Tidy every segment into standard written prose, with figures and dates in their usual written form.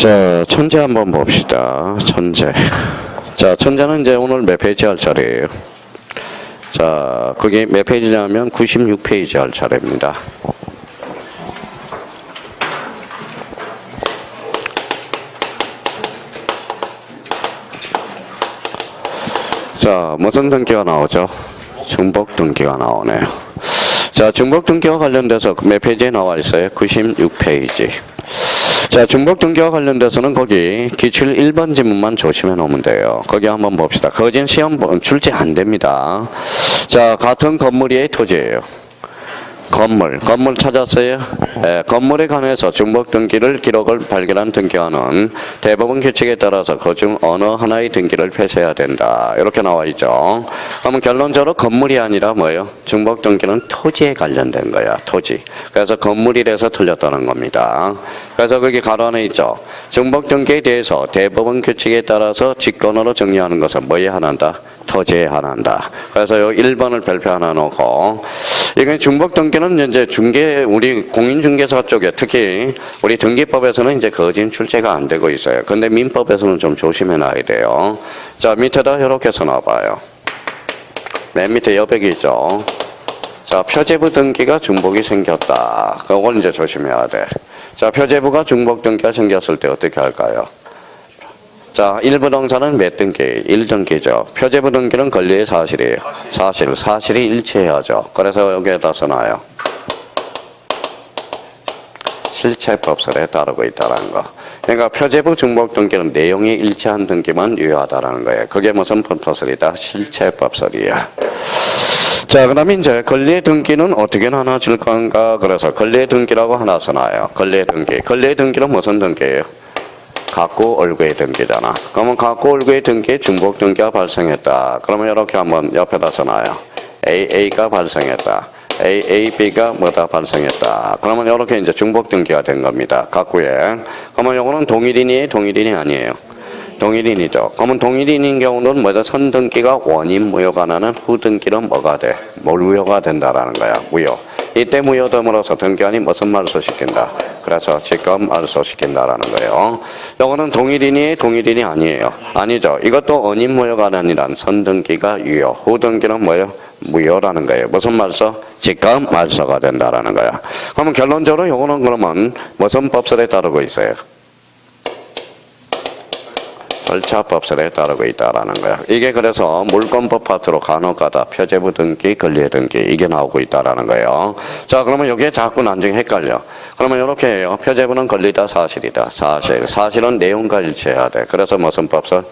자, 천재 한번 봅시다. 천재. 자, 천재는 이제 오늘 몇 페이지 할 차례예요? 자, 그게 몇 페이지냐면 96페이지 할 차례입니다. 자, 무슨 등기가 나오죠? 중복 등기가 나오네요. 자, 중복 등기와 관련돼서 몇 페이지에 나와 있어요? 96페이지. 자, 중복 등기와 관련돼서는 거기 기출 1번 지문만 조심해 놓으면 돼요. 거기 한번 봅시다. 거긴 시험 출제 안 됩니다. 자, 같은 건물이 토지예요. 건물 찾았어요? 네, 건물에 관해서 중복 등기를 기록을 발견한 등기관은 대법원 규칙에 따라서 그중 어느 하나의 등기를 폐쇄해야 된다. 이렇게 나와 있죠. 그러면 결론적으로 건물이 아니라 뭐예요? 중복 등기는 토지에 관련된 거야. 토지. 그래서 건물이라서 틀렸다는 겁니다. 그래서 거기 가로 안에 있죠. 중복 등기에 대해서 대법원 규칙에 따라서 직권으로 정리하는 것은 뭐에 한한다? 토지에 한한다. 그래서 요 1번을 별표 하나 놓고, 이건 중복 등기는 이제 우리 공인중개사 쪽에 특히 우리 등기법에서는 이제 거진 출제가 안 되고 있어요. 근데 민법에서는 좀 조심해 놔야 돼요. 자, 밑에다 이렇게 써놔봐요. 맨 밑에 여백이 있죠. 자, 표제부 등기가 중복이 생겼다. 그걸 이제 조심해야 돼. 자, 표제부가 중복 등기가 생겼을 때 어떻게 할까요? 자, 일부 동사는 몇 등기? 1등기죠. 표제부 등기는 권리의 사실이에요. 사실이 일치해야죠. 그래서 여기에다 써놔요. 실체법설에 따르고 있다는 거. 그러니까 표제부 중복 등기는 내용이 일치한 등기만 유효하다는 거예요. 그게 무슨 법설이다? 실체법설이야. 자, 그 다음에 이제 권리의 등기는 어떻게 나눠질 건가? 그래서 권리의 등기라고 하나 써놔요. 권리의 등기. 권리의 등기는 무슨 등기예요? 갖고 얼구의 등기잖아. 그러면 갖고 얼구의 등기에 중복 등기가 발생했다. 그러면 이렇게 한번 옆에다 써놔요. AA가 발생했다. AAB가 뭐다 발생했다. 그러면 이렇게 이제 중복 등기가 된 겁니다. 갖고에. 그러면 이거는 동일인이에요? 동일인이 아니에요? 동일인이죠. 그러면 동일인인 경우는 뭐다? 선등기가 원인 무효가 나는 후등기는 뭐가 돼? 무효가 된다라는 거야. 무효. 이때 무효됨으로써 등기관이 무슨 말을 시킨다? 그래서 직권 말소시킨다라는 거예요. 요거는 동일인이 동일인이 아니에요. 아니죠. 이것도 원인 무효가 아니란 선등기가 유효. 후등기는 뭐예요? 무효라는 거예요. 무슨 말소? 직권 말소가 된다라는 거야. 그러면 결론적으로 요거는 그러면 무슨 법설에 따르고 있어요? 절차법설에 따르고 있다라는 거야. 이게 그래서 물권법 파트로 간혹가다 표제부 등기, 권리의 등기 이게 나오고 있다라는 거예요. 자, 그러면 여기에 자꾸 나중에 헷갈려. 그러면 이렇게 해요. 표제부는 권리다, 사실이다. 사실은 내용과 일치해야 돼. 그래서 무슨 법설?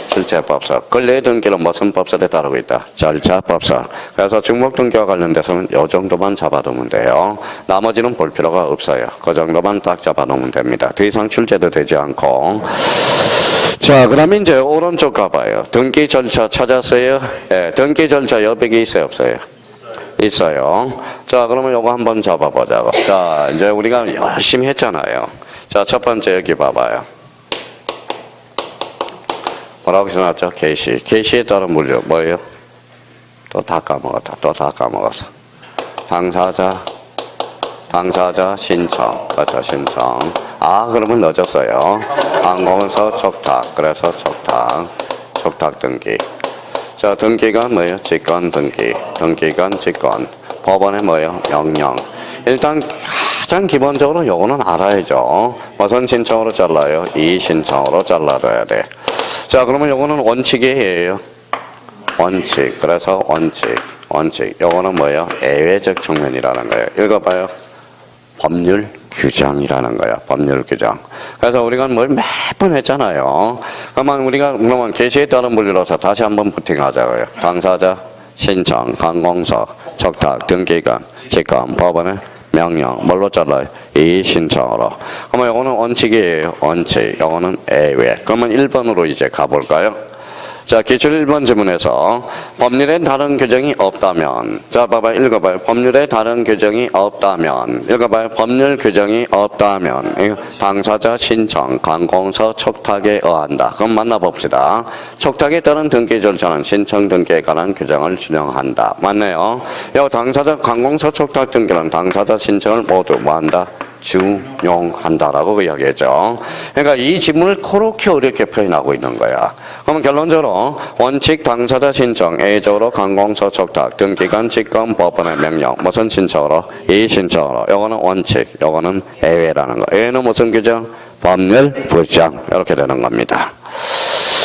실체법설. 권리의 등기는 무슨 법설에 따르고 있다? 절차법설. 그래서 중복 등기와 관련돼서는 이 정도만 잡아두면 돼요. 나머지는 볼 필요가 없어요. 그 정도만 딱 잡아놓으면 됩니다. 더 이상 출제도 되지 않고. 자, 그 다음에 이제 오른쪽 가봐요. 등기 절차 찾았어요? 예, 등기 절차 여백이 있어요, 없어요? 있어요. 자, 그러면 요거 한번 잡아보자고. 자, 이제 우리가 열심히 했잖아요. 자, 첫 번째 여기 봐봐요. 뭐라고 써놨죠? 개시. 개시에 따른 물류, 뭐예요? 또 다 까먹었어. 당사자 신청. 그렇죠, 신청. 아, 그러면 늦었어요. 항공서 촉탁. 그래서 촉탁 등기. 자, 등기가 뭐예요? 직권 등기. 등기관 직권. 법원에 뭐예요? 명령. 일단 가장 기본적으로 요거는 알아야죠. 무슨 신청으로 잘라요? 이 신청으로 잘라줘야 돼. 자, 그러면 요거는 원칙이에요. 원칙. 그래서 원칙. 요거는 뭐예요? 예외적 측면이라는 거예요. 읽어봐요. 법률 규정이라는 거야. 법률 규정. 그래서 우리가 뭘 몇 번 했잖아요. 그러면 개시에 따른 분류로서 다시 한번 부팅하자고요. 당사자, 신청, 항공서, 촉탁, 등기관, 직권, 법원의 명령. 뭘로 잘라요? 이 신청으로. 그러면 이거는 원칙이에요. 원칙. 이거는 예외. 그러면 1번으로 이제 가볼까요? 자, 기출 1번 지문에서 법률에 다른 규정이 없다면, 자, 봐봐요. 읽어봐요. 법률에 다른 규정이 없다면, 읽어봐요. 법률 규정이 없다면, 당사자 신청, 관공서 촉탁에 의한다. 그럼 만나봅시다. 촉탁에 따른 등기 절차는 신청 등기에 관한 규정을 준용한다. 맞네요. 이 당사자 관공서 촉탁 등기는 당사자 신청을 모두 뭐한다? 준용한다라고 이야기했죠. 그러니까 이 지문을 그렇게 어렵게 표현하고 있는 거야. 그러면 결론적으로 원칙 당사자 신청, A적으로 관공서 촉탁, 등기관 직권 법원의 명령, 무슨 신청으로? 이 신청으로. 요거는 원칙, 요거는 예외라는 거. 예외는 무슨 규정? 법률 부정. 이렇게 되는 겁니다.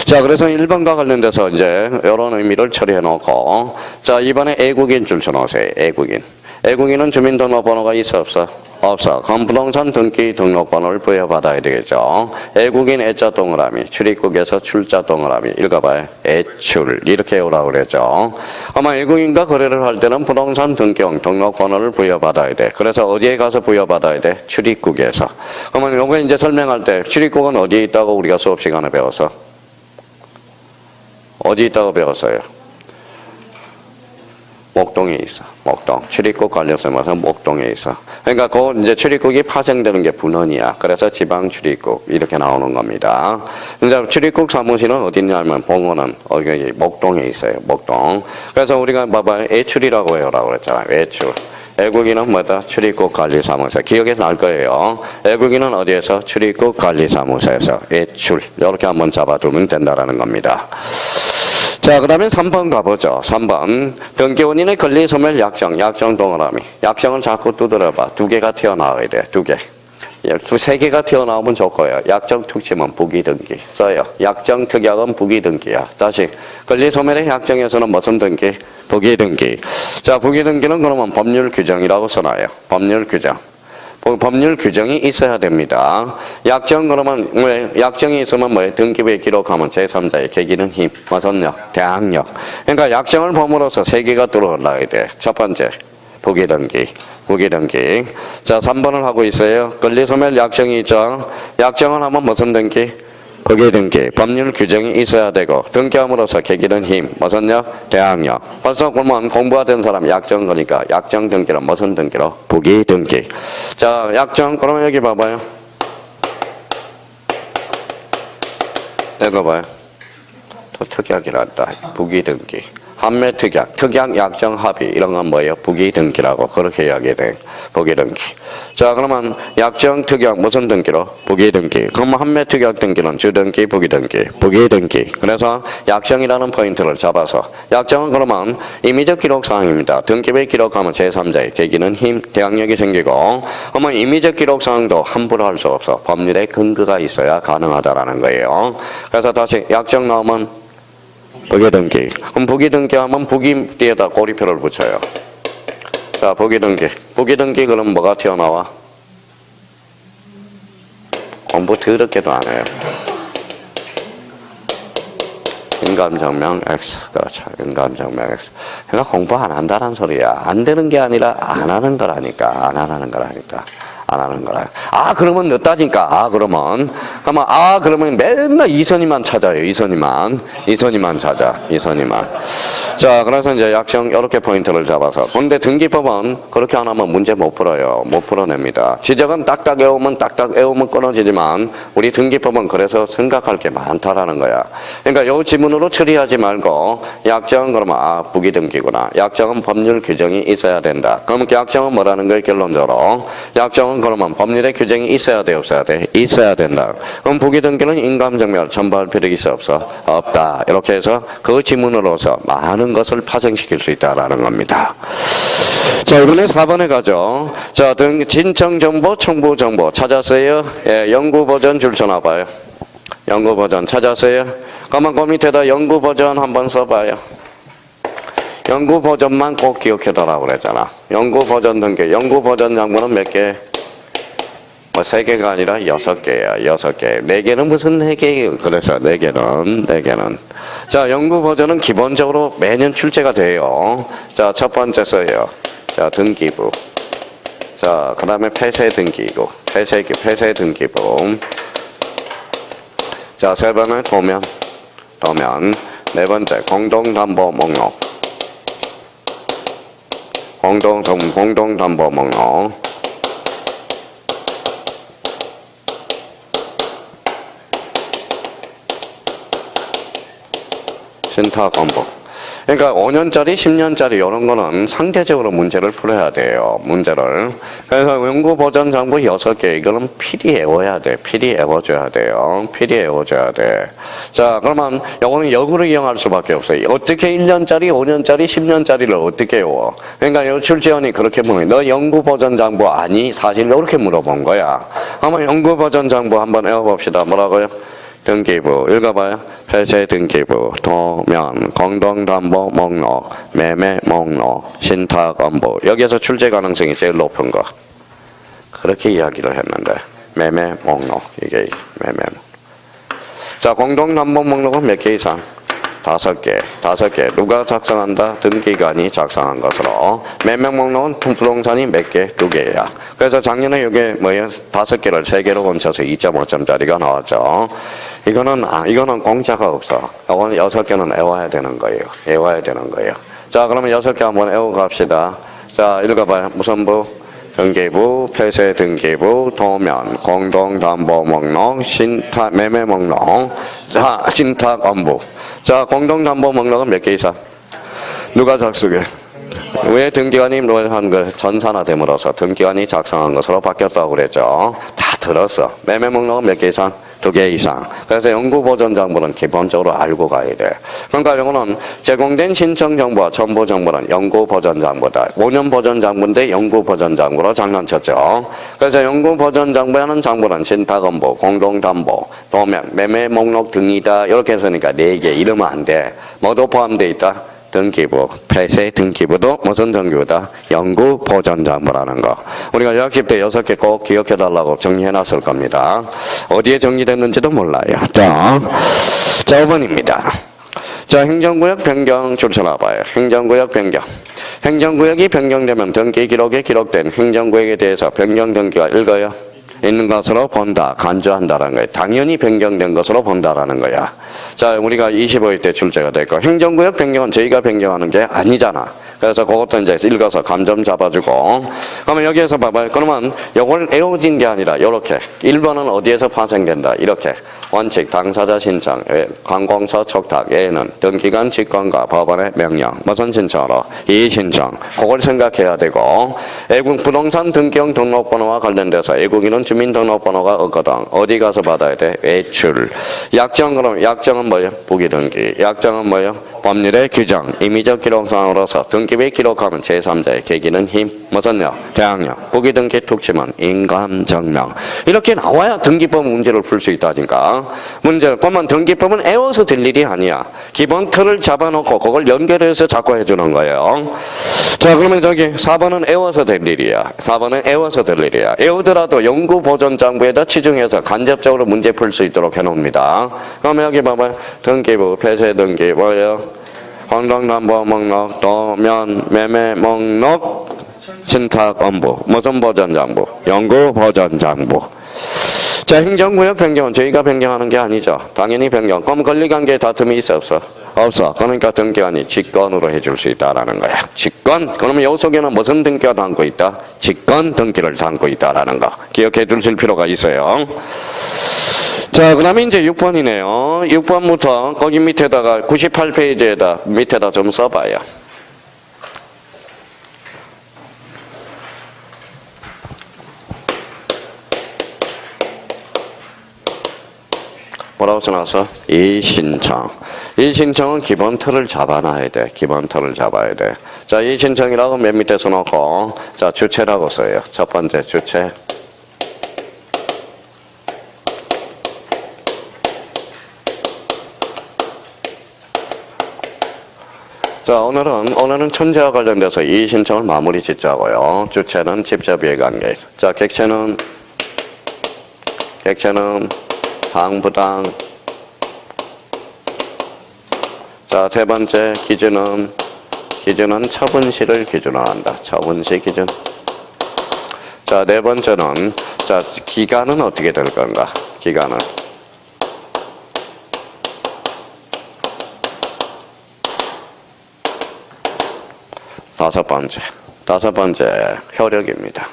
자, 그래서 1번과 관련돼서 이제 이런 의미를 처리해 놓고, 자, 이번에 애국인 줄 쳐놓으세요. 애국인. 애국인은 주민등록번호가 있어 없어? 없어. 그럼 부동산 등기 등록번호를 부여받아야 되겠죠. 애국인 애자 동그라미, 출입국에서 출자 동그라미. 읽어봐요. 애출. 이렇게 외우라고 그랬죠. 아마 애국인과 거래를 할 때는 부동산 등기용 등록번호를 부여받아야 돼. 그래서 어디에 가서 부여받아야 돼? 출입국에서. 그러면 요거 이제 설명할 때 출입국은 어디에 있다고 우리가 수업 시간에 배웠어? 어디 있다고 배웠어요? 목동에 있어. 목동. 출입국 관련해서 목동에 있어. 그러니까 그 이제 출입국이 파생되는 게 분원이야. 그래서 지방 출입국 이렇게 나오는 겁니다. 이제 출입국 사무실은 어디 있냐면 봉원은 여기 목동에 있어요. 목동. 그래서 우리가 봐봐 애출이라고 해요라고 그랬잖아. 애출. 애국인은 뭐다? 출입국 관리사무소. 기억에서 날 거예요. 애국인은 어디에서? 출입국 관리사무소에서. 애출. 이렇게 한번 잡아두면 된다라는 겁니다. 자, 그 다음에 3번 가보죠. 3번. 등기원인의 권리소멸 약정. 약정 동그라미. 약정은 자꾸 두드려봐. 2개가 튀어나와야 돼. 2개. 3개가 튀어나오면 좋고요. 약정 특징은 부기등기. 써요. 약정 특약은 부기등기야. 다시. 권리소멸의 약정에서는 무슨 등기? 부기등기. 자, 부기등기는 그러면 법률 규정이라고 써놔요. 법률 규정. 법률 규정이 있어야 됩니다. 약정 그러면 왜 약정이 있으면 뭐예요? 등기부에 기록하면 제3자의 계기는 힘, 무슨력, 대항력. 그러니까 약정을 범으로써 3개가 들어올라야 돼. 첫 번째 부기등기, 부기등기. 자, 3번을 하고 있어요. 권리소멸 약정이 있죠. 약정을 하면 무슨 등기? 부기등기. 법률 규정이 있어야 되고 등기함으로써 계기는 힘, 무슨력, 대항력. 벌써 그러면 공부가 된 사람 약정 거니까 약정 등기는 무슨 등기로? 부기등기. 자, 약정 그러면 여기 봐봐요. 읽어봐요. 또 특약이란다. 부기등기. 판매 특약, 특약 약정 합의 이런 건 뭐예요? 부기등기라고 그렇게 이야기돼. 부기등기. 자, 그러면 약정 특약 무슨 등기로? 부기등기. 그럼 판매 특약 등기는 주등기, 부기등기, 부기등기. 그래서 약정이라는 포인트를 잡아서 약정은 그러면 임의적 기록 사항입니다. 등기부에 기록하면 제3자의 계기는 힘, 대항력이 생기고, 그러면 임의적 기록 사항도 함부로 할 수 없어. 법률에 근거가 있어야 가능하다라는 거예요. 그래서 다시 약정 나오면 부기등기. 그럼 부기등기 하면 부기 뒤에다 고리표를 붙여요. 자, 부기등기. 부기등기 그럼 뭐가 튀어나와? 공부 더럽게도 안 해요. 인감정명 X. 그렇죠. 인감정명 X. 그러니까 공부 안 한다는 소리야. 안 되는 게 아니라 안 하는 거라니까. 안 하는 거라니까. 안 하는 거라. 아, 그러면 몇 따니까? 아, 그러면 맨날 이선희만 찾아요. 이선희만 찾아. 이선희만. 자, 그래서 이제 약정 이렇게 포인트를 잡아서. 근데 등기법은 그렇게 안 하면 문제 못 풀어요. 못 풀어냅니다. 지적은 딱딱 외우면 끊어지지만 우리 등기법은 그래서 생각할 게 많다라는 거야. 그러니까 요 지문으로 처리하지 말고 약정은 그러면 부기등기구나. 약정은 법률 규정이 있어야 된다. 그러면 약정은 뭐라는 거예요? 결론적으로. 약정은 그러면 법률의 규정이 있어야 돼, 없어야 돼? 있어야 된다. 그럼 부기등기는 인감정멸 첨부할 필요 있어, 없어? 없다. 이렇게 해서 그 지문으로서 많은 것을 파생시킬 수 있다라는 겁니다. 자, 이번에 4번에 가죠. 자, 진청정보, 청부정보 찾았어요? 예, 연구버전 줄 서나봐요. 연구버전 찾았어요? 그러면 그 밑에다 연구버전 한번 써봐요. 연구버전만 꼭 기억해달라고 그랬잖아. 연구버전 등기. 연구버전 장부는 몇 개? 3개가 아니라 6개야. 6개. 4개는 무슨 4개예요? 그래서 4개는. 자, 연구 버전은 기본적으로 매년 출제가 돼요. 자, 첫 번째 써요. 자, 등기부. 자, 그 다음에 폐쇄 등기부. 폐쇄 등기부. 자, 세 번째 도면. 네 번째 공동담보 목록. 공동담보 목록. 신탁 건보. 그러니까 5년짜리, 10년짜리 이런 거는 상대적으로 문제를 풀어야 돼요. 문제를. 그래서 연구 버전 장부 6개 이거는 필히 외워야 돼. 필히 외워줘야 돼요. 필히 외워줘야 돼. 자, 그러면 이거는 역으로 이용할 수밖에 없어요. 어떻게 1년짜리, 5년짜리, 10년짜리를 어떻게 외워? 그러니까 요 출제원이 그렇게 물어요. 너 연구 버전 장부 아니? 사실 이렇게 물어본 거야. 한번 연구 버전 장부 한번 외워봅시다. 뭐라고요? 등기부 읽어봐요. 폐쇄 등기부, 도면, 공동담보 목록, 매매 목록, 신탁 업무. 여기에서 출제 가능성이 제일 높은 거. 그렇게 이야기를 했는데 매매 목록 이게 매매. 자, 공동담보 목록은 몇 개 이상? 5개. 누가 작성한다? 등기관이 작성한 것으로. 매매 목록은 부동산이 몇 개? 2개야. 그래서 작년에 이게 뭐예요? 5개를 3개로 얹혀서 2.5점짜리가 나왔죠. 이거는 공짜가 없어. 이거는 6개는 외워야 되는 거예요. 외워야 되는 거예요. 자, 그러면 6개 한번 외우고 갑시다. 자, 읽어봐요. 무슨 부? 등기부, 폐쇄 등기부, 도면, 공동담보 목록, 신탁, 매매 목록, 자, 신탁 업무. 자, 공동담보 목록은 몇 개 이상? 누가 작성해? 왜 등기관이 한 거 전산화됨으로써 등기관이 작성한 것으로 바뀌었다고 그랬죠. 다 들었어. 매매 목록은 몇 개 이상? 2개 이상. 그래서 연구 버전 정보는 기본적으로 알고 가야 돼. 그러니까 이거는 제공된 신청 정보와 첨부 정보는 연구 버전 정보다. 5년 버전 정보인데 연구 버전 정보로 장난쳤죠. 그래서 연구 버전 정보하는 정보는 신탁 업무, 공동 담보, 도면, 매매 목록 등이다. 이렇게 했으니까 4개 이러면 안 돼. 뭐도 포함되어 있다? 등기부, 폐쇄 등기부도 무슨 등기부다? 연구 보전 정보라는 거. 우리가 여학습 때 6개 꼭 기억해달라고 정리해놨을 겁니다. 어디에 정리됐는지도 몰라요. 자, 5번입니다. 자, 행정구역 변경 줄쳐놔봐요. 행정구역 변경. 행정구역이 변경되면 등기 기록에 기록된 행정구역에 대해서 변경 등기가 읽어요. 있는 것으로 본다, 간주한다라는 거예요. 당연히 변경된 것으로 본다라는 거야. 자, 우리가 25일 때 출제가 됐고, 행정구역 변경은 저희가 변경하는 게 아니잖아. 그래서 그것도 이제 읽어서 감점 잡아주고. 그러면 여기에서 봐봐요. 그러면 이걸 외워진 게 아니라 이렇게 1번은 어디에서 파생된다. 이렇게 원칙, 당사자 신청, 관공서 촉탁, 예는 등기관 직권과 법원의 명령. 무슨 신청으로? 이의신청. 그걸 생각해야 되고, 외국 부동산 등기형 등록번호와 관련돼서 외국인은 주민등록번호가 없거든. 어디 가서 받아야 돼? 외출. 약정, 그럼 약정은 뭐예요? 부기등기. 약정은 뭐예요? 법률의 규정, 임의적 기록상으로서 등기부에 기록하면 제3자의 계기는 힘, 무슨요? 대항력, 부기등기 특징은 인감증명. 이렇게 나와야 등기법 문제를 풀 수 있다니까. 문제, 그러면 등기법은 애워서 될 일이 아니야. 기본 틀을 잡아놓고 그걸 연결해서 자꾸 해주는 거예요. 자, 그러면 저기 4번은 애워서 될 일이야. 4번은 애워서 될 일이야. 애우더라도 연구보존장부에다 치중해서 간접적으로 문제 풀 수 있도록 해놓습니다. 그러면 여기 봐봐요. 등기부, 폐쇄 등기, 뭐예요? 공동담보 목록, 도면, 매매 목록, 신탁 업무. 무슨 보전장부? 연구 보전장부. 자, 행정구역 변경은 저희가 변경하는 게 아니죠. 당연히 변경. 그럼 권리관계에 다툼이 있어 없어? 없어. 그러니까 등기관이 직권으로 해줄 수 있다라는 거야. 직권. 그러면 요 속에는 무슨 등기가 담고 있다? 직권 등기를 담고 있다라는 거. 기억해 두실 필요가 있어요. 자, 그 다음에 이제 6번이네요. 6번부터 거기 밑에다가 98페이지에다 밑에다 좀 써봐요. 뭐라고 써놨어? 이의신청. 이의신청은 기본 틀을 잡아놔야 돼. 기본 틀을 잡아야 돼. 자, 이의신청이라고 맨 밑에 써놓고, 자, 주체라고 써요. 첫 번째 주체. 자, 오늘은 천재와 관련돼서 이의신청을 마무리 짓자고요. 주체는 직접 이해관계. 자, 객체는 당부당. 자, 세 번째 기준은 처분시를 기준으로 한다. 처분시 기준. 자, 네 번째는 자, 기간은 어떻게 될 건가? 기간은 다섯 번째 효력입니다.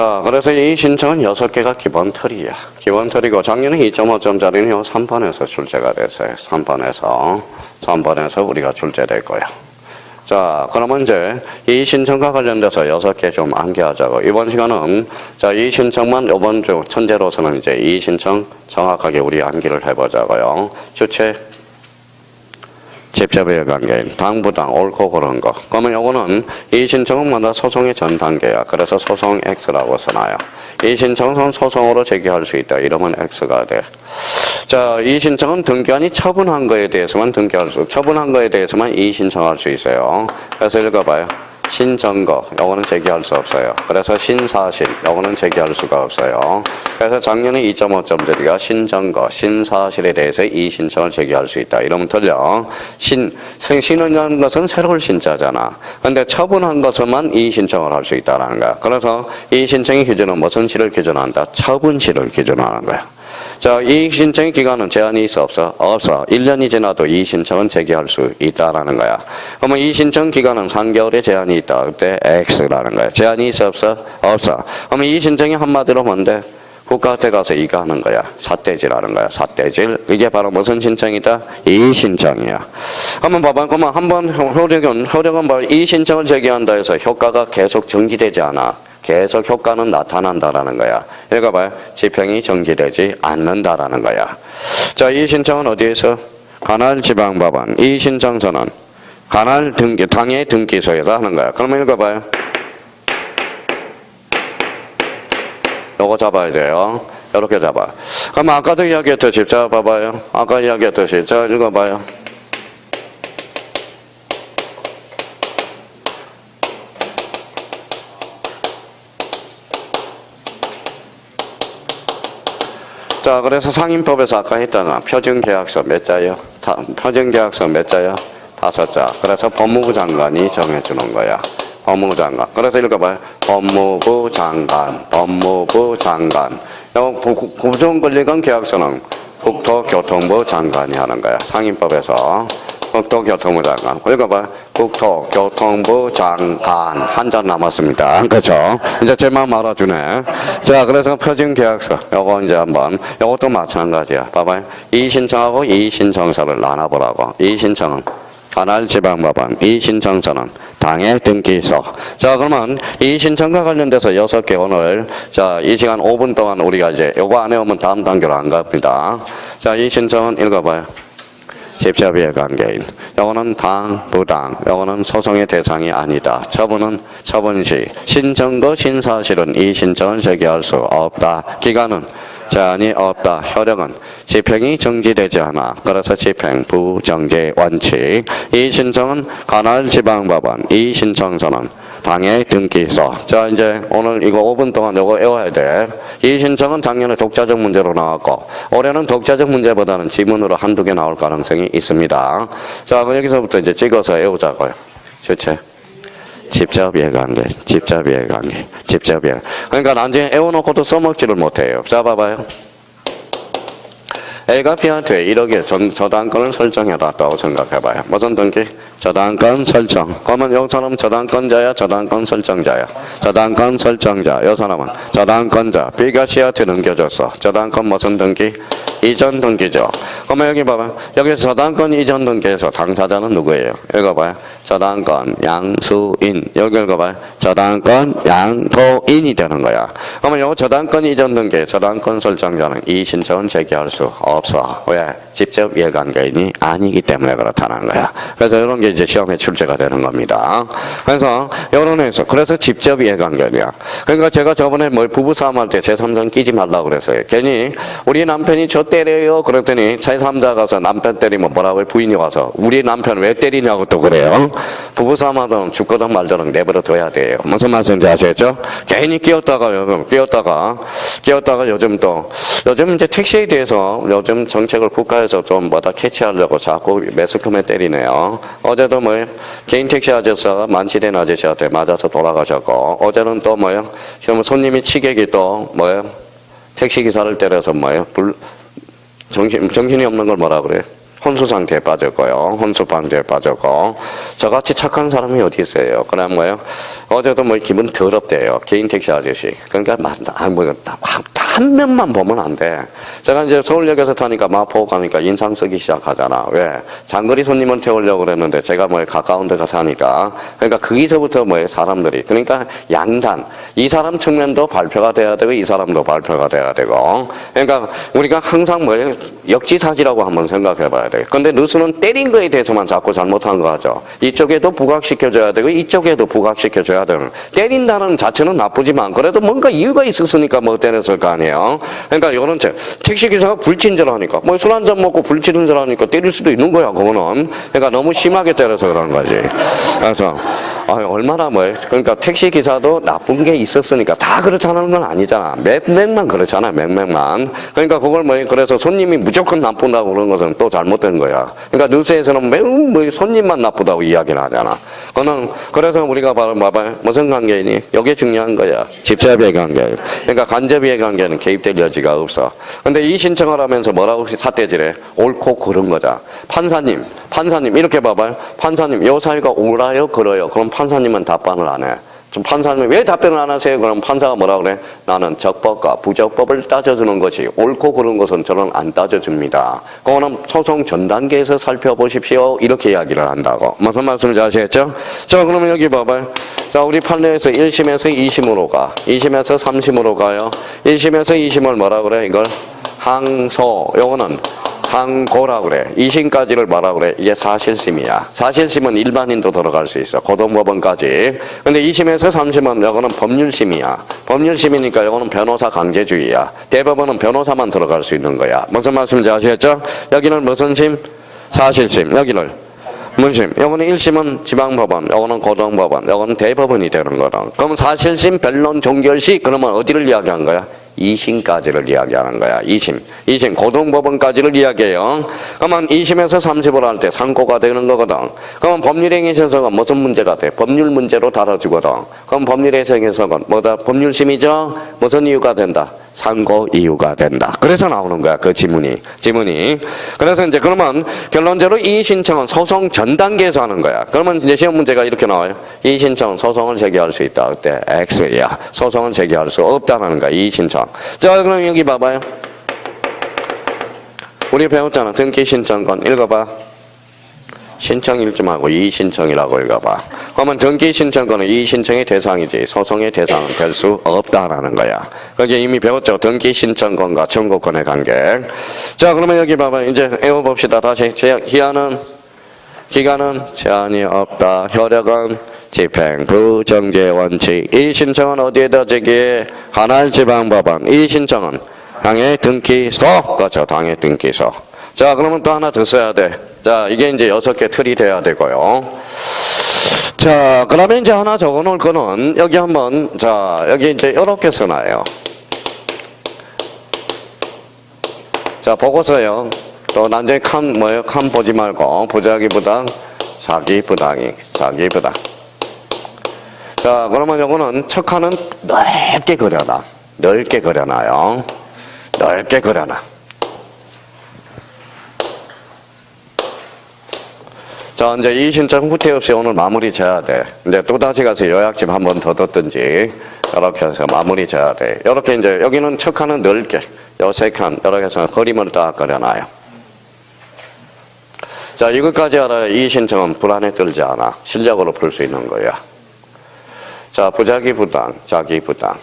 자, 그래서 이 신청은 6개가 기본 틀이야. 기본 틀이고 작년에 2.5점짜리는 3번에서 출제가 됐어요. 3번에서 우리가 출제될 거야. 자, 그러면 이제 이 신청과 관련돼서 6개 좀 암기하자고. 이번 시간은 자, 이 신청만 이번 주 천재로서는 이제 이 신청 정확하게 우리 암기를 해보자고요. 주체, 직접의 관계인 당부당 옳고 그런 거. 그러면 요거는 이 신청은 뭐다? 소송의 전 단계야. 그래서 소송 X라고 써놔요. 이 신청은 소송으로 제기할 수 있다. 이러면 X가 돼. 자, 이 신청은 등기관이 처분한 거에 대해서만 처분한 거에 대해서만 이 신청할 수 있어요. 그래서 읽어봐요. 신정거, 요거는 제기할 수 없어요. 그래서 신사실, 요거는 제기할 수가 없어요. 그래서 작년에 2.5점짜리가 신정거, 신사실에 대해서 이 신청을 제기할 수 있다. 이러면 틀려. 신은이라는 것은 새로운 신자잖아. 근데 처분한 것만 이 신청을 할 수 있다는 거야. 그래서 이 신청의 기준은 무슨 시를 기준한다? 처분시를 기준하는 거야. 자, 이 신청의 기간은 제한이 있어 없어? 없어. 1년이 지나도 이 신청은 제기할 수 있다라는 거야. 그러면 이 신청 기간은 3개월에 제한이 있다. 그때 X라는 거야. 제한이 있어 없어? 없어. 그러면 이 신청이 한마디로 뭔데? 국가한테 가서 이거 하는 거야. 삿대질하는 거야. 삿대질. 이게 바로 무슨 신청이다? 이 신청이야. 한번 봐봐. 그러면 한번 효력은 바로 이 신청을 제기한다 해서 효과가 계속 정지되지 않아. 계속 효과는 나타난다라는 거야. 읽어봐요. 집행이 정지되지 않는다라는 거야. 자, 이 신청은 어디에서? 관할지방법원. 이 신청서는 관할 등기, 당해 등기소에서 하는 거야. 그러면 읽어봐요. 요거 잡아야 돼요. 이렇게 잡아. 그럼 아까도 이야기했듯이, 자, 봐봐요. 아까 이야기했듯이, 자, 읽어봐요. 자, 그래서 상임법에서 아까 했잖아. 표준계약서 몇 자요? 표준계약서 몇 자요? 5자. 그래서 법무부 장관이 정해주는 거야. 법무부 장관. 그래서 읽어봐요. 법무부 장관. 고정권리관 계약서는 국토교통부 장관이 하는 거야. 상임법에서. 국토교통부 장관. 읽어봐요. 국토교통부 장관. 한 잔 남았습니다. 그렇죠? 이제 제 마음 알아주네. 자, 그래서 표준계약서. 요거 이제 한번. 요것도 마찬가지야. 봐봐요. 이 신청하고 이 신청서를 나눠보라고. 이 신청은 관할지방법원. 이 신청서는 당해 등기소. 자, 그러면 이 신청과 관련돼서 6개 오늘 자, 이 시간 5분 동안 우리가 이제 요거 안 해오면 다음 단계로 안 갑니다. 자, 이 신청은 읽어봐요. 집사비의 관계인. 요거는 당, 부당. 요거는 소송의 대상이 아니다. 처분은 처분시. 신청거 신사실은 이 신청을 제기할 수 없다. 기간은 제한이 없다. 효력은 집행이 정지되지 않아. 그래서 집행 부정지 원칙. 이 신청은 관할지방법원. 이 신청서는 당해 등기소. 자, 이제 오늘 이거 5분 동안 이거 외워야 돼. 이 신청은 작년에 독자적 문제로 나왔고 올해는 독자적 문제보다는 지문으로 한두 개 나올 가능성이 있습니다. 자, 그럼 여기서부터 이제 찍어서 외우자고요. 주체. 집자비해관계. 그러니까 나중에 외워놓고도 써먹지를 못해요. 자, 봐봐요. A가 B한테 1억의 저당권을 설정해놨다고 생각해봐요. 무슨 등기? 저당권 설정. 그러면 이 사람은 저당권자야, 저당권 설정자야. 저당권 설정자. 이 사람은 저당권자. B가 C한테 넘겨줬어. 저당권 무슨 등기? 이전 등기죠. 그러면 여기 봐봐. 여기서 저당권 이전 등기에서 당사자는 누구예요? 읽어봐요. 저당권 양수인. 여기 읽어봐요. 저당권 양도인이 되는 거야. 그러면 요 저당권 이전 등기, 저당권 설정자는 이 신청은 제기할 수 없어. 왜? 직접 이해관계인이 아니기 때문에 그렇다는 거야. 그래서 이런 게 이제 시험에 출제가 되는 겁니다. 그래서 이런 에서 그래서 직접 이해관계인이야. 그러니까 제가 저번에 뭐 부부싸움 할 때 제3자는 끼지 말라고 그랬어요. 괜히 우리 남편이 저 때려요. 그랬더니 제3자 가서 남편 때리면 뭐라고요? 부인이 와서 우리 남편 왜 때리냐고 또 그래요. 부부싸움 하던 죽거든 말거든 내버려 둬야 돼요. 무슨 말씀인지 아시겠죠? 괜히 끼었다가 요즘 이제 택시에 대해서 요즘 정책을 국가에서 좀 뭐다 캐치하려고 자꾸 매스컴에 때리네요. 어제도 뭐 개인 택시 아저씨가 만취된 아저씨한테 맞아서 돌아가셨고 어제는 또 뭐요? 손님이 취객이 또 뭐요? 택시 기사를 때려서 뭐요? 정신이 없는 걸 뭐라 그래? 혼수 상태에 빠졌고요. 혼수 상태에 빠졌고. 저같이 착한 사람이 어디 있어요? 그냥 뭐요? 어제도 뭐 기분 더럽대요. 개인 택시 아저씨. 그러니까 한 명만 보면 안 돼. 제가 이제 서울역에서 타니까 마포 가니까 인상 쓰기 시작하잖아. 왜? 장거리 손님을 태우려고 그랬는데 제가 뭐 가까운 데 가서 하니까. 그러니까 거기서부터 뭐 사람들이. 그러니까 양단. 이 사람 측면도 발표가 돼야 되고 이 사람도 발표가 돼야 되고. 그러니까 우리가 항상 뭐 역지사지라고 한번 생각해 봐야 돼. 근데 누수는 때린 거에 대해서만 자꾸 잘못한 거 하죠. 이쪽에도 부각시켜줘야 되고 이쪽에도 부각시켜줘야 되는. 때린다는 자체는 나쁘지만 그래도 뭔가 이유가 있었으니까 뭐 때렸을 거 아니에요. 그러니까 이거는 택시기사가 불친절하니까 뭐 술 한잔 먹고 불친절하니까 때릴 수도 있는 거야. 그거는. 그러니까 너무 심하게 때려서 그런 거지. 그래서 얼마나 그러니까 택시기사도 나쁜 게 있었으니까 다 그렇다는 건 아니잖아. 맥락만 그렇잖아. 맥락만. 그러니까 그걸 그래서 손님이 무조건 나쁜다고 그런 것은 또 잘못된 거야. 그러니까 뉴스에서는 매우 손님만 나쁘다고 이야기를 하잖아. 그래서 우리가 봐봐요. 무슨 관계이니? 이게 중요한 거야. 집사비의 관계. 그러니까 간접비의 관계는 개입될 여지가 없어. 근데 이 신청을 하면서 뭐라고 삿대질해? 옳고 그른 거자. 판사님 이렇게 봐봐요. 판사님 요 사유가 옳아요 그러요. 그럼 판사님은 답변을 안 해. 좀 판사님이 왜 답변을 안 하세요? 그럼 판사가 뭐라 그래? 나는 적법과 부적법을 따져주는 것이 옳고 그른 것은 저는 안 따져줍니다. 그거는 소송 전 단계에서 살펴보십시오. 이렇게 이야기를 한다고. 무슨 말씀인지 아시겠죠? 자, 그러면 여기 봐봐요. 자, 우리 판례에서 1심에서 2심으로 가. 2심에서 3심으로 가요. 1심에서 2심을 뭐라 그래? 이걸 항소. 요거는 상고라 그래. 2심까지를 뭐라 그래? 이게 사실심이야. 사실심은 일반인도 들어갈 수 있어. 고등법원까지. 근데 2심에서 3심은 이거는 법률심이야. 법률심이니까 이거는 변호사 강제주의야. 대법원은 변호사만 들어갈 수 있는 거야. 무슨 말씀인지 아시겠죠? 여기는 무슨 심? 사실심. 여기는 문심. 요거는 1심은 지방법원, 요거는 고등법원, 요거는 대법원이 되는 거다. 그러면 사실심, 변론, 종결시 그러면 어디를 이야기한 거야? 2심까지를 이야기하는 거야. 2심 고등법원까지를 이야기해요. 그러면 2심에서 30을 할 때 상고가 되는 거거든. 그러면 법률행위선서가 무슨 문제가 돼? 법률 문제로 다뤄지거든. 그럼 법률행위선서는 뭐다? 법률심이죠? 무슨 이유가 된다? 상고 이유가 된다. 그래서 나오는 거야. 그 지문이. 그래서 이제 그러면 결론적으로 이 신청은 소송 전 단계에서 하는 거야. 그러면 이제 시험 문제가 이렇게 나와요. 이 신청은 소송을 제기할 수 있다. 그때 X야. 소송은 제기할 수 없다는 거야. 이 신청. 자, 그럼 여기 봐봐요. 우리 배웠잖아. 등기 신청권. 읽어봐. 신청 1점하고 2신청이라고 읽어봐. 그러면 등기 신청권은 이 신청의 대상이지 소송의 대상은 될 수 없다라는 거야. 그게 이미 배웠죠. 등기 신청권과 청구권의 관계. 자, 그러면 여기 봐봐. 이제 외워봅시다. 다시. 기간은 제한이 없다. 효력은 집행, 부정제 원칙. 이 신청은 어디에다 제기해? 관할지방법원. 이 신청은 당해 등기소. 그렇죠. 당해 등기소. 자, 그러면 또 하나 더 써야 돼. 자, 이게 이제 6개 틀이 돼야 되고요. 자, 그러면 이제 하나 적어 놓을 거는 여기 한번, 자, 여기 이제 이렇게 써놔요. 자, 보고서요. 또 난제 칸 보지 말고, 부작위 부당, 자기 부당. 자, 그러면 요거는 첫 칸은 넓게 그려놔. 넓게 그려놔요. 넓게 그려놔. 자, 이제 이 신청 후퇴 없이 오늘 마무리 져야 돼. 이제 또다시 가서 요약집 한 번 더 듣든지, 이렇게 해서 마무리 져야 돼. 이렇게 이제, 여기는 첫 칸은 넓게, 요 세 칸, 이렇게 해서 그림을 딱 그려놔요. 자, 이것까지 알아야 이 신청은 불안에 떨지 않아. 실력으로 풀 수 있는 거야. 자, 부작위 부당, 자기 부당.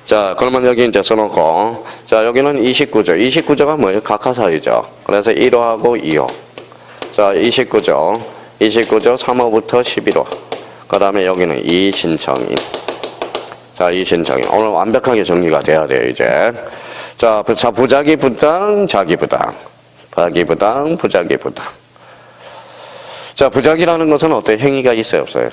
자, 그러면 여기 이제 써놓고, 자, 여기는 29조. 29조가 뭐예요? 각하사유죠. 그래서 1호하고 2호. 자, 29조 3호부터 11호. 그 다음에 여기는 이신청인. 자, 이신청인. 오늘 완벽하게 정리가 돼야 돼요, 이제. 자, 부작위 부당, 자기 부당. 부작위 부당, 부작위 부당. 자, 부작위라는 것은 어때? 행위가 있어요, 없어요?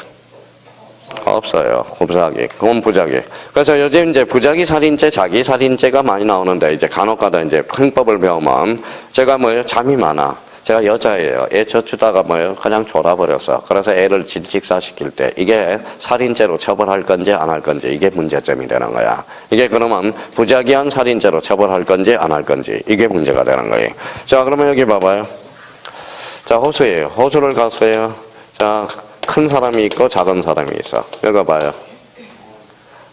없어요. 부작위. 그건 부작위. 그래서 요즘 이제 부작위 살인죄, 자기 살인죄가 많이 나오는데, 이제 간혹가다 이제 형법을 배우면, 제가 잠이 많아. 제가 여자예요. 애 젖주다가 그냥 졸아버렸어. 그래서 애를 질직사시킬 때 이게 살인죄로 처벌할 건지 안 할 건지 이게 문제점이 되는 거야. 이게 그러면 부작위한 살인죄로 처벌할 건지 안 할 건지 이게 문제가 되는 거예요. 자, 그러면 여기 봐봐요. 자, 호수예요. 호수를 갔어요. 자, 큰 사람이 있고 작은 사람이 있어. 여기 봐요.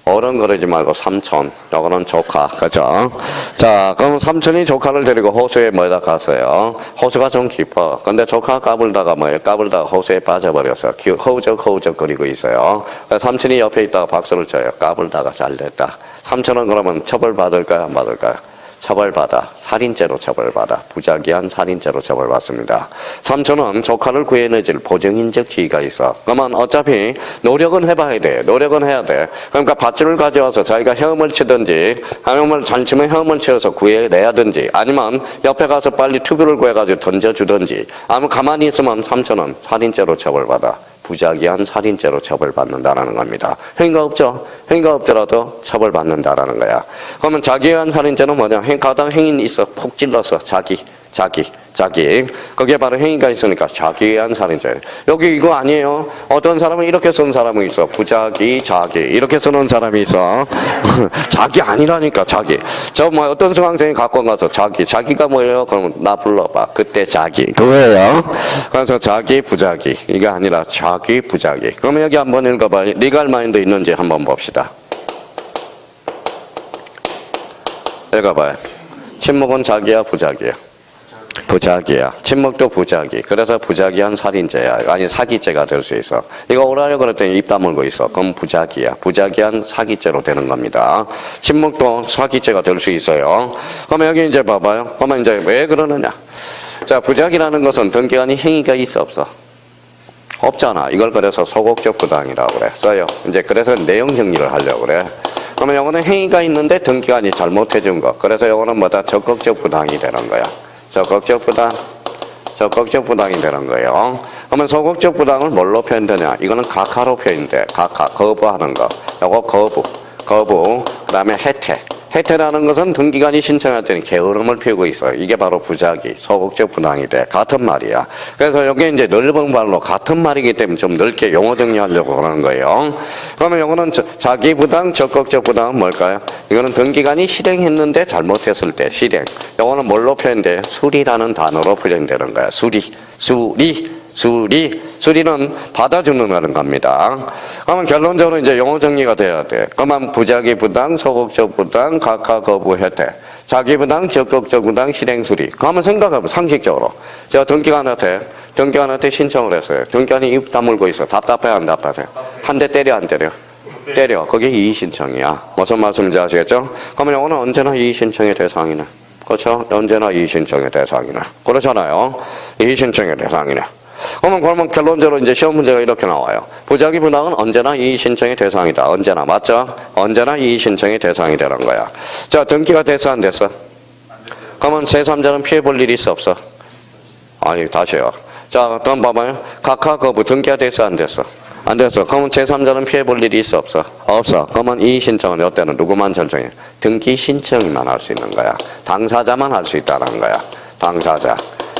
어른 그러지 말고 삼촌. 요거는 조카. 그죠? 자, 그럼 삼촌이 조카를 데리고 호수에 뭐다 갔어요. 호수가 좀 깊어. 근데 조카 까불다가 뭐예요? 까불다가 호수에 빠져버렸어. 허우적허우적 거리고 있어요. 삼촌이 옆에 있다가 박수를 쳐요. 까불다가 잘 됐다. 삼촌은 그러면 처벌받을까요? 안 받을까요? 처벌받아. 살인죄로 처벌받아. 부작위한 살인죄로 처벌받습니다. 삼촌은 조카를 구해내줄 보정인적 지위가 있어. 그러면 어차피 노력은 해봐야 돼. 노력은 해야 돼. 그러니까 밧줄을 가져와서 자기가 헤엄을 치든지, 헤엄을 잘 치면 헤엄을 치어서 구해내야든지, 아니면 옆에 가서 빨리 튜브를 구해가지고 던져주든지, 아니면 가만히 있으면 삼촌은 살인죄로 처벌받아. 부작위한 살인죄로 처벌받는다라는 겁니다. 행위가 없죠? 행위가 없더라도 처벌받는다라는 거야. 그러면 자기에 의한 살인죄는 뭐냐? 가당 행인 있어. 폭 찔러서 자기. 거기에 바로 행위가 있으니까 자기에 의한 살인죄. 여기 이거 아니에요. 어떤 사람은 이렇게 쓰는 사람이 있어. 부자기, 자기. 이렇게 쓰는 사람이 있어. 자기 아니라니까, 자기. 저 뭐 어떤 수강생이 갖고 가서 자기가 뭐예요? 그러면 나 불러봐. 그때 자기. 그거예요. 그래서 자기, 부자기. 이게 아니라 자기, 부자기. 그러면 여기 한번 읽어봐요. 리갈 마인드 있는지 한번 봅시다. 읽어봐요. 침묵은 자기야, 부자기야? 부작위야. 침묵도 부작위. 그래서 부작위한 살인죄야. 아니 사기죄가 될 수 있어. 이거 오라려 그랬더니 입 다물고 있어. 그럼 부작위야. 부작위한 사기죄로 되는 겁니다. 침묵도 사기죄가 될 수 있어요. 그러면 여기 이제 봐봐요. 그러면 이제 왜 그러느냐. 자, 부작위라는 것은 등기관이 행위가 있어 없어? 없잖아. 이걸 그래서 소극적 부당이라고 그래. 써요. 이제 그래서 내용 정리를 하려고 그래. 그러면 이거는 행위가 있는데 등기관이 잘못해준 거. 그래서 이거는 뭐다? 적극적 부당이 되는 거야. 적극적 부당이 되는 거예요. 그러면 소극적 부당을 뭘로 표현되냐? 이거는 각하로 표현돼. 각하, 거부하는 거. 요거 거부. 그 다음에 해태라는 것은 등기관이 신청할 때는 게으름을 피우고 있어요. 이게 바로 부작위, 소극적 부당이 돼. 같은 말이야. 그래서 여기 이제 넓은 말로 같은 말이기 때문에 좀 넓게 용어 정리하려고 하는 거예요. 그러면 요거는 자기 부당, 적극적 부당은 뭘까요? 이거는 등기관이 실행했는데 잘못했을 때 실행. 요거는 뭘로 표현돼? 수리라는 단어로 표현되는 거야. 수리는 받아주는 겁니다. 그러면 결론적으로 이제 용어 정리가 돼야 돼. 그러면 부작위 부당, 소극적 부당, 각하 거부 혜택. 자기 부당, 적극적 부당, 실행 수리. 그러면 생각해봐, 상식적으로. 제가 등기관한테 신청을 했어요. 등기관이 입 다물고 있어. 답답해, 안 답답해? 한 대 때려, 안 때려? 때려. 그게 이의 신청이야. 무슨 말씀인지 아시겠죠? 그러면 이거는 언제나 이의 신청의 대상이네. 그렇죠? 언제나 이의 신청의 대상이네. 그렇잖아요. 이의 신청의 대상이네. 그러면 결론적으로 이제 시험 문제가 이렇게 나와요. 부작위 부당은 언제나 이의 신청의 대상이다. 언제나. 맞죠? 언제나 이의 신청의 대상이 되는 거야. 자, 등기가 됐어, 안 됐어? 그러면 제3자는 피해볼 일이 있어, 없어? 아니, 다시요. 자, 그럼 봐봐요. 각하 거부 등기가 됐어, 안 됐어? 안 됐어. 그러면 제3자는 피해볼 일이 있어, 없어? 없어. 그러면 이의 신청은 이때는 누구만 결정해? 등기 신청이만 할 수 있는 거야. 당사자만 할 수 있다는 거야.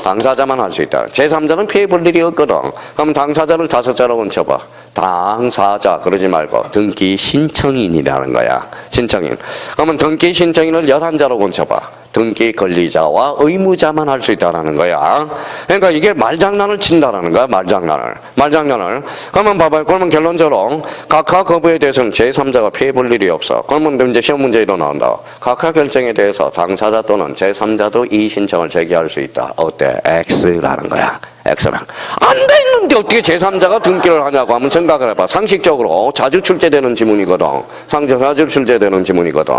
당사자만 할 수 있다. 제3자는 피해볼 일이 없거든. 그럼 당사자를 5자로 얹혀봐. 당사자 그러지 말고 등기 신청인이라는 거야. 신청인. 그러면 등기 신청인을 11자로 얹혀봐. 등기 권리자와 의무자만 할 수 있다는 거야. 그러니까 이게 말장난을 친다라는 거야. 말장난을. 그러면 봐봐요. 그러면 결론적으로 각하 거부에 대해서는 제3자가 피해볼 일이 없어. 그러면 이제 시험 문제 일어난다. 각하 결정에 대해서 당사자 또는 제3자도 이의 신청을 제기할 수 있다. 어때? X라는 거야. X랑. 안 돼 있는데 어떻게 제3자가 등기를 하냐고 한번 생각을 해봐. 상식적으로 자주 출제되는 지문이거든. 자주 출제되는 지문이거든.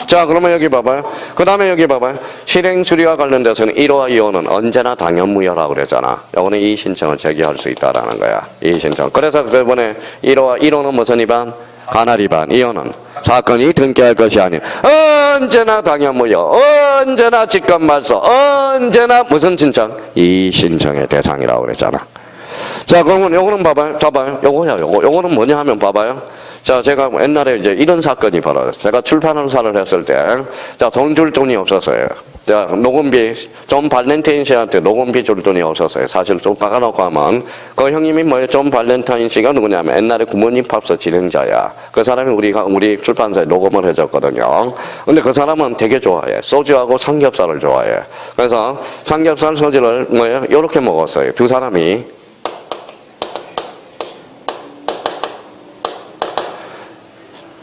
자, 그러면 여기 봐봐요. 그 다음에 여기 봐봐요. 실행 수리와 관련돼서는 1호와 2호는 언제나 당연무효라고 그랬잖아. 이거는 이의 신청을 제기할 수 있다라는 거야. 이의 신청. 그래서 이번에 1호는 무슨 위반? 관할 위반. 2호는 사건이 등기할 것이 아닌 언제나 당연무효, 언제나 직권말소, 언제나 무슨 신청? 이의 신청의 대상이라고 그랬잖아. 자, 그러면 요거는 봐봐요. 요거는 뭐냐 하면 봐봐요. 자, 제가 옛날에 이제 이런 사건이 벌어졌어요. 제가 출판사를 했을 때, 자, 돈 줄 돈이 없었어요. 자, 녹음비, 존 발렌타인 씨한테 녹음비 줄 돈이 없었어요. 사실 좀 깎아놓고 하면. 그 형님이 뭐예요? 존 발렌타인 씨가 누구냐면 옛날에 구모님 팝스 진행자야. 그 사람이 우리 출판사에 녹음을 해줬거든요. 근데 그 사람은 되게 좋아해. 소주하고 삼겹살을 좋아해. 그래서 삼겹살 소주를 뭐예요? 요렇게 먹었어요. 두 사람이.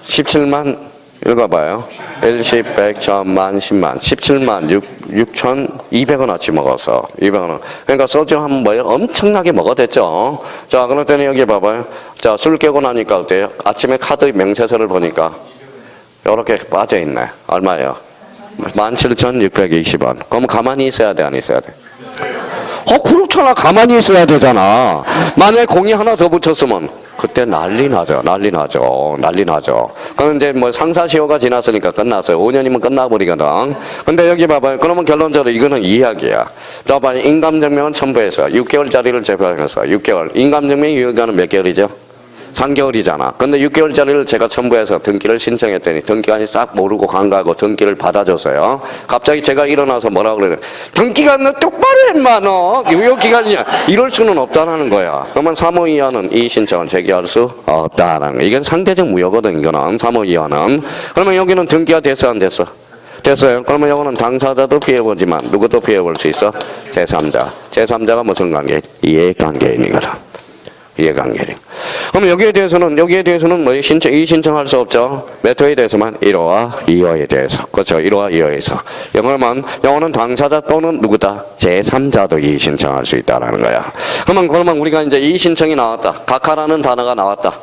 17만 읽어봐요. 1, 10, 100, 1000만, 10만, 17만 6,200원어치 먹었어. 200원. 그러니까 소주 한 뭐예요? 엄청나게 먹어댔죠. 자, 그랬더니 여기 봐봐요. 자, 술 깨고 나니까 어때요? 아침에 카드 명세서를 보니까 이렇게 빠져있네. 얼마예요? 17,620원. 그럼 가만히 있어야 돼, 안 있어야 돼? 그렇잖아. 가만히 있어야 되잖아. 만약에 공이 하나 더 붙였으면 그때 난리 나죠. 난리 나죠. 난리 나죠. 그런데 뭐 상사시효가 지났으니까 끝났어요. 5년이면 끝나버리거든. 근데 여기 봐봐요. 그러면 결론적으로 이거는 이야기야. 자, 봐요. 인감증명은 첨부해서 6개월짜리를 제보해서 6개월. 인감증명 유효기간은 몇 개월이죠? 3개월이잖아. 근데 6개월짜리를 제가 첨부해서 등기를 신청했더니 등기관이 싹 모르고 간가하고 등기를 받아줬어요. 갑자기 제가 일어나서 뭐라고 그래요? 등기가 너 똑바로 했마 너 유효기간이야. 이럴 수는 없다는 거야. 그러면 사무이하는 이 신청을 제기할 수 없다는 거. 이건 상대적 무효거든. 이거는 사무이하는. 그러면 여기는 등기가 됐어 안 됐어? 됐어요. 그러면 이거는 당사자도 피해보지만 누구도 피해볼 수 있어? 제3자. 제3자가 무슨 관계? 이해관계인이거든. 이해관계인. 그럼 여기에 대해서는 뭐 이 신청할 수 없죠. 몇 호에 대해서만 1호와 2호에 대해서. 그렇죠. 1호와 2호에서. 영어는 당사자 또는 누구다? 제3자도 이의 신청할 수 있다라는 거야. 그러면 우리가 이제 이의 신청이 나왔다. 각하라는 단어가 나왔다.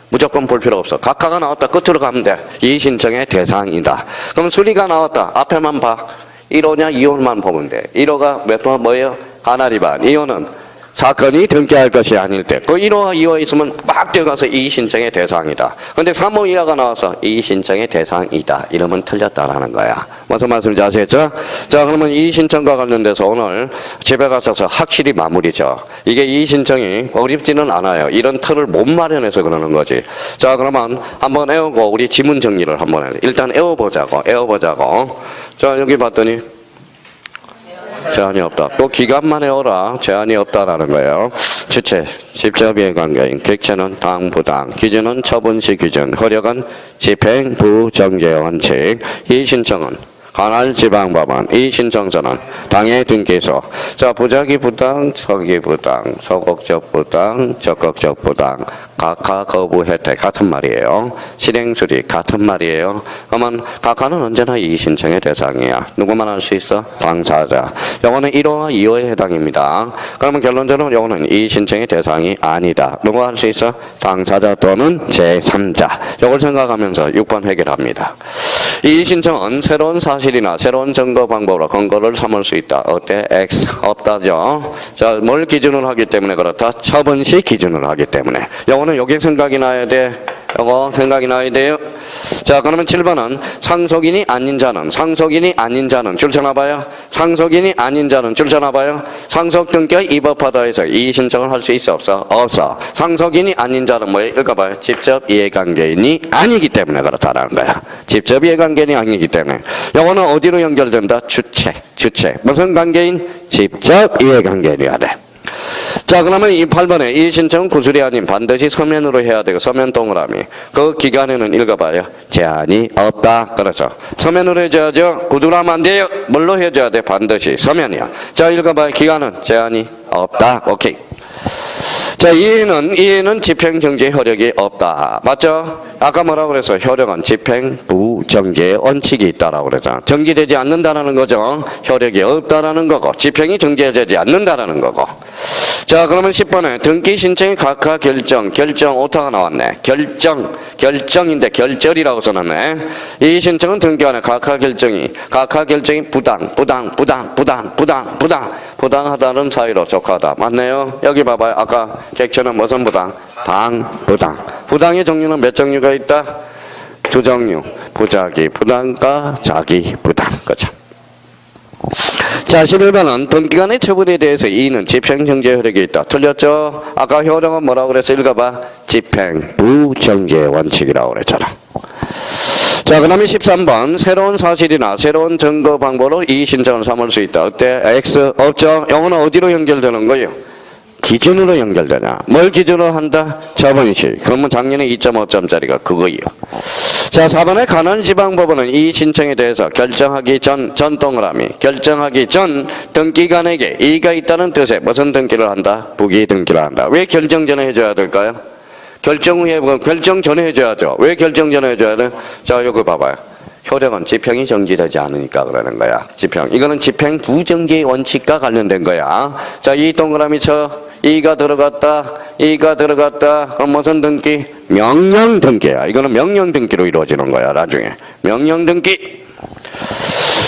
무조건 볼 필요 없어. 각하가 나왔다. 끝으로 가면 돼. 이의 신청의 대상이다. 그럼 수리가 나왔다. 앞에만 봐. 1호냐 2호만 보면 돼. 1호가 몇 번 뭐예요? 가나리반. 2호는 사건이 등기할 것이 아닐 때, 그 1호와 2호 있으면 막 뛰어가서 이의 신청의 대상이다. 근데 3호 이하가 나와서 이의 신청의 대상이다. 이러면 틀렸다라는 거야. 무슨 말씀인지 아시겠죠? 자, 그러면 이의 신청과 관련돼서 오늘 집에 가셔서 확실히 마무리죠. 이게 이의 신청이 어렵지는 않아요. 이런 틀을 못 마련해서 그러는 거지. 자, 그러면 한번 외우고 우리 지문 정리를 한번 해요. 일단 외워보자고. 자, 여기 봤더니 제한이 없다. 또 기간만 외워라. 제한이 없다라는 거예요. 주체, 직접이해관계인, 객체는 당, 부당, 기준은 처분시 기준, 효력은 집행, 부정제 원칙, 이 신청은 관할 지방법원, 이 신청서는 당의 등기소. 자, 부작위 부당, 서기 부당, 소극적 부당, 적극적 부당, 각하 거부 혜택 같은 말이에요. 실행 수리 같은 말이에요. 그러면 각하는 언제나 이의 신청의 대상이야. 누구만 할 수 있어? 당사자. 요거는 1호와 2호에 해당입니다. 그러면 결론적으로 요거는 이의 신청의 대상이 아니다. 누가 할 수 있어? 당사자 또는 제3자. 요걸 생각하면서 6번 해결합니다. 이의 신청은 새로운 사실이나 새로운 증거 방법으로 근거를 삼을 수 있다. 어때? X 없다죠. 자, 뭘 기준으로 하기 때문에 그렇다? 처분시 기준으로 하기 때문에. 요거는 요게 생각이 나야 돼. 요거 생각이 나야 돼요. 자, 그러면 7번은 상속인이 아닌 자는 줄 서나봐요. 상속인이 아닌 자는 줄 서나봐요. 상속 등기가 위법하다 해서 이의 신청을 할 수 있어 없어? 없어. 상속인이 아닌 자는 뭐예요? 읽어봐요. 직접 이해관계인이 아니기 때문에 그렇다라는 거야. 직접 이해관계인이 아니기 때문에. 요거는 어디로 연결된다? 주체. 무슨 관계인? 직접 이해관계인이어야 돼. 자, 그러면 이 8번에 이 신청은 구술이 아닌 반드시 서면으로 해야 되고 서면 동그라미. 그 기간에는 읽어봐요. 제한이 없다. 그래서 서면으로 해줘야죠. 구두라면 안 돼요. 뭘로 해줘야 돼? 반드시 서면이야. 자, 읽어봐요. 기간은 제한이 없다. 오케이. 자, 이해는 집행정지의 효력이 없다. 맞죠? 아까 뭐라고 그랬어? 효력은 집행 부정지의 원칙이 있다라고 그랬잖아. 정지되지 않는다라는 거죠. 효력이 없다라는 거고, 집행이 정지되지 않는다라는 거고. 자, 그러면 10번에 등기 신청의 각하 결정 오타가 나왔네. 결정인데 결절이라고 써놨네. 이 신청은 등기관의 각하 결정이 부당하다는 사유로 족하다. 맞네요. 여기 봐봐요. 아까 객체는 무슨 부당? 부당의 종류는 몇 종류가 있다? 두 종류. 부작위 부당과 자기 부당. 그렇죠. 자, 11번은 등기관의 처분에 대해서 이의는 집행정지의 효력이 있다. 틀렸죠? 아까 효력은 뭐라고 그랬어? 읽어봐. 집행 부정지의 원칙이라고 그랬잖아. 자, 그 다음에 13번. 새로운 사실이나 새로운 증거 방법으로 이의 신청을 삼을 수 있다. 어때? X 없죠? 이거는 어디로 연결되는 거예요? 기준으로 연결되냐? 뭘 기준으로 한다? 저번시. 그러면 작년에 2.5점짜리가 그거예요. 자, 4번의 관할지방법원은 이 신청에 대해서 결정하기 전 동그라미 결정하기 전 등기관에게 이의가 있다는 뜻의 무슨 등기를 한다? 부기 등기를 한다. 왜 결정 전에 해줘야 될까요? 결정 후에 결정 전에 해줘야죠. 왜 결정 전에 해줘야 돼? 자, 여기 봐봐요. 효력은 집행이 정지되지 않으니까 그러는 거야. 집행. 이거는 집행 부정기의 원칙과 관련된 거야. 자, 이 동그라미 쳐. 이가 들어갔다. 그럼 무슨 등기? 명령 등기야. 이거는 명령 등기로 이루어지는 거야. 나중에. 명령 등기.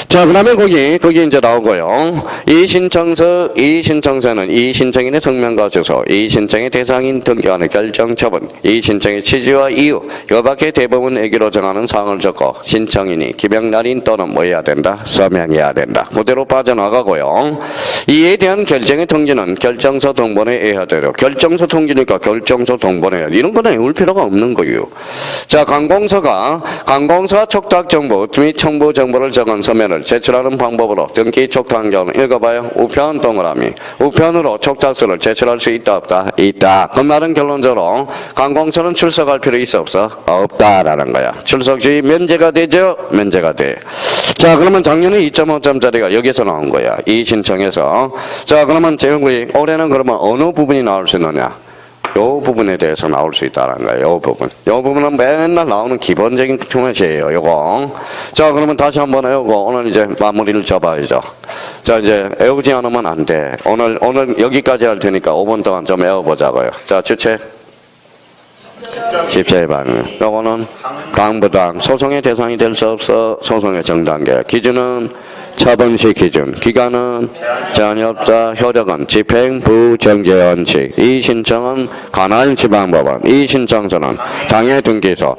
자, 그 다음에 거기 이제 나오고요. 이 신청서는 이 신청인의 성명과 주소, 이 신청의 대상인 등기관의 결정 처분, 이 신청의 취지와 이유, 여밖에 대부분 애기로 정하는 사항을 적고 신청인이 기명날인 또는 뭐 해야 된다? 서명해야 된다. 그대로 빠져나가고요. 이에 대한 결정의 통지는 결정서 동본에 해야 돼요. 결정서 통지니까 결정서 동본에 이런 거는 외울 필요가 없는 거예요. 자, 관공서가 촉탁 정보 및 청부 정보를 적은 서면을 제출하는 방법으로 등기 촉탁한 경우는 읽어봐요. 우편 동그라미. 우편으로 촉탁서를 제출할 수 있다 없다? 있다. 그 말은 결론적으로 관공서는 출석할 필요 있어 없어? 없다라는 거야. 출석 시 면제가 되죠? 면제가 돼. 자, 그러면 작년에 2.5점짜리가 여기서 나온 거야. 이 신청에서. 자, 그러면 제일구이 올해는 그러면 어느 부분이 나올 수 있느냐? 요 부분에 대해서 나올 수 있다는 거예요. 요 부분. 요 부분은 맨날 나오는 기본적인 포맷이에요. 요거. 자, 그러면 다시 한번 외우고 오늘 이제 마무리를 접어야죠. 자, 이제 외우지 않으면 안 돼. 오늘 여기까지 할 테니까 5분 동안 좀 외워보자고요. 자, 주체. 집체 방향. 요거는 강부당. 소송의 대상이 될 수 없어. 소송의 정단계. 기준은 처분시 기준, 기간은 제한이 없다, 효력은 집행 부정제 원칙, 이 신청은 관할지방법원, 이 신청서는 당해 등기소.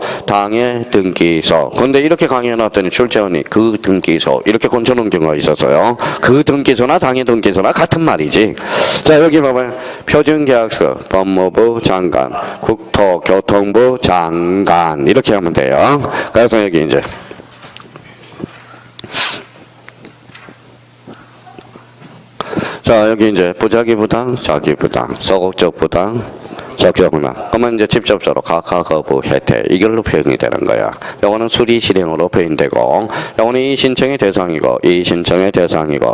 근데 이렇게 강의해놨더니 출제원이 그 등기소 이렇게 건쳐놓은 경우가 있었어요. 그 등기소나 당해 등기소나 같은 말이지. 자, 여기 봐봐요. 표준계약서, 법무부 장관, 국토교통부 장관 이렇게 하면 돼요. 그래서 여기 이제 자, 여기 이제 부작위 부당, 자기 부당, 소극적 부당, 적격부당. 그러면 이제 직접적으로 각하 거부 혜택 이걸로 표현이 되는 거야. 요거는 수리 실행으로 표현되고, 요거는 이 신청의 대상이고,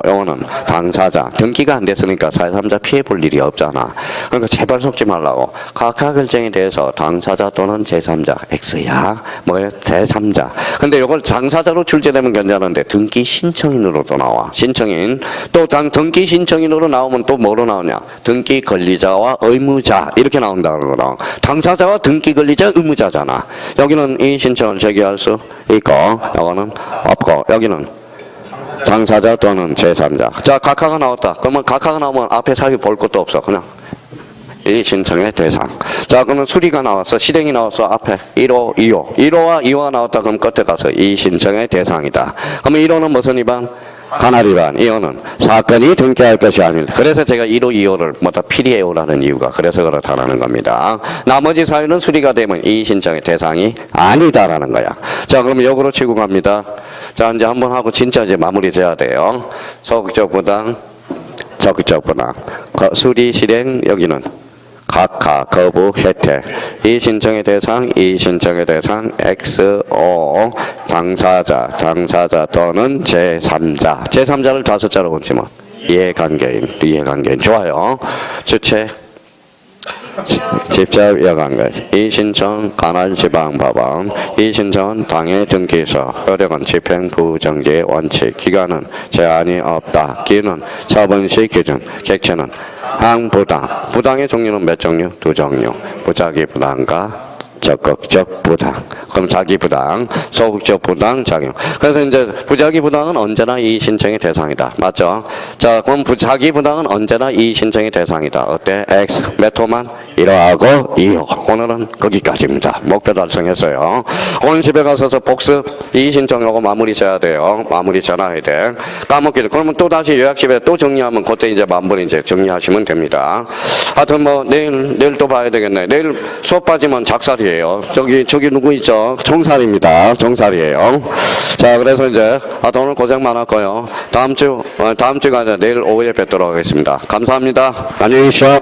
요거는 당사자 등기가 안 됐으니까 제3자 피해 볼 일이 없잖아. 그러니까 제발 속지 말라고. 각하 결정에 대해서 당사자 또는 제3자 X야. 뭐야? 제3자. 근데 요걸 당사자로 출제되면 괜찮은데 등기 신청인으로도 나와. 신청인. 또 등기 신청인으로 나오면 또 뭐로 나오냐? 등기 권리자와 의무자 이렇게 나온다는 거랑 당사자와 등기 권리자 의무자잖아. 여기는 이 신청을 제기할 수 있고 여기는 없고 여기는 당사자 또는 제3자. 자, 각하가 나왔다. 그러면 각하가 나오면 앞에 사유 볼 것도 없어. 그냥 이 신청의 대상. 자, 그러면 수리가 나왔어. 실행이 나왔어. 앞에 1호, 2호. 1호와 2호가 나왔다. 그럼 끝에 가서 이 신청의 대상이다. 그러면 1호는 무슨 위반? 관할위반. 2호는 사건이 등기할 것이 아닙니다. 그래서 제가 1호, 2호를 뭐다 필요해오라는 이유가 그래서 그렇다라는 겁니다. 나머지 사유는 수리가 되면 이 신청의 대상이 아니다라는 거야. 자, 그럼 역으로 치고 갑니다. 자, 이제 한번 하고 진짜 이제 마무리 돼야 돼요. 소극적 부당, 적극적 부당, 수리 실행 여기는 각하 거부 혜택. 이 신청의 대상 XO 당사자 또는 제3자. 제3자를 5자로 얹으면 이해관계인. 좋아요. 주체 직접 여관계. 이 신청 관할지방법원. 이 신청은 당해 등기소. 효력은 집행 부정지 원칙. 기간은 제한이 없다. 기는 처분시 기준. 객체는 항부당. 부당의 종류는 몇 종류? 2종류. 부작위 부당과 적극적 부당. 그럼 자기 부당, 소극적 부당, 작용. 그래서 이제 부작위 부당은 언제나 이 신청의 대상이다. 맞죠? 자, 그럼 자기 부당은 언제나 이 신청의 대상이다. 어때? X 몇 호만? 1호하고 2호. 오늘은 거기까지입니다. 목표 달성했어요. 오늘 집에 가서서 복습 이 신청 요거 마무리 져야 돼요. 마무리 전화해야 돼. 까먹기도. 그러면 또 다시 요약집에 또 정리하면 그때 이제 만번 이제 정리하시면 됩니다. 하여튼 뭐 내일 또 봐야 되겠네. 내일 수업 빠지면 작살이에요. 정살이에요. 저기 누구 있죠? 정살입니다. 정살이에요. 자, 그래서 이제 오늘 고생 많았고요. 다음 주가 이제 내일 오후에 뵙도록 하겠습니다. 감사합니다. 안녕히 계십시오.